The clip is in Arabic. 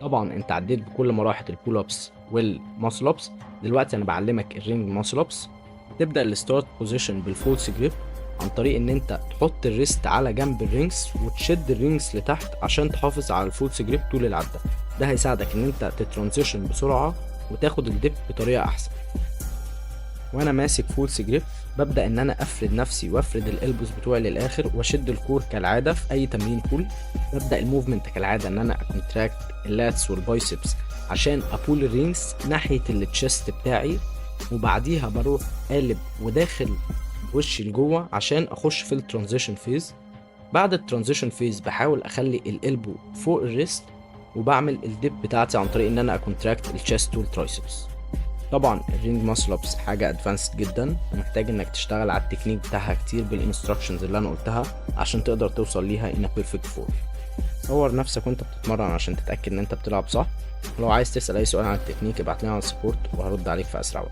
طبعا انت عديت بكل مراحل البول ابس والماسل ابس. دلوقتي انا بعلمك الرينج ماسل ابس. تبدا الستارت بوزيشن بالفولس جريب عن طريق ان انت تحط الريست على جنب الرينجز وتشد الرينجز لتحت عشان تحافظ على الفولس جريب طول العده. ده هيساعدك ان انت تترانزيشن بسرعه وتاخد الديب بطريقه احسن. وانا ماسك فولس جريب ببدا ان انا افرد نفسي وافرد الالبوز بتوعي للاخر واشد الكور كالعاده في اي تمرين بول. ببدا الموفمنت كالعاده ان انا اكونتراكت اللاتس والبايسبس عشان ابول الرينجز ناحيه التشست بتاعي، وبعديها بروح قالب وداخل وشي لجوه عشان اخش في الترانزيشن فيز. بعد الترانزيشن فيز بحاول اخلي الالبو فوق الريست، وبعمل الديب بتاعتي عن طريق ان انا اكونتراكت الشست والترايسبس. طبعا الرينج ماسل ابس حاجه ادفانسد جدا ومحتاج انك تشتغل على التكنيك بتاعها كتير بالانستراكشنز اللي انا قلتها عشان تقدر توصل ليها in a perfect form. صور نفسك وانت بتتمرن عشان تتاكد ان انت بتلعب صح. ولو عايز تسال اي سؤال عن التكنيك ابعتلي على السبورت وهرد عليك في اسرع وقت.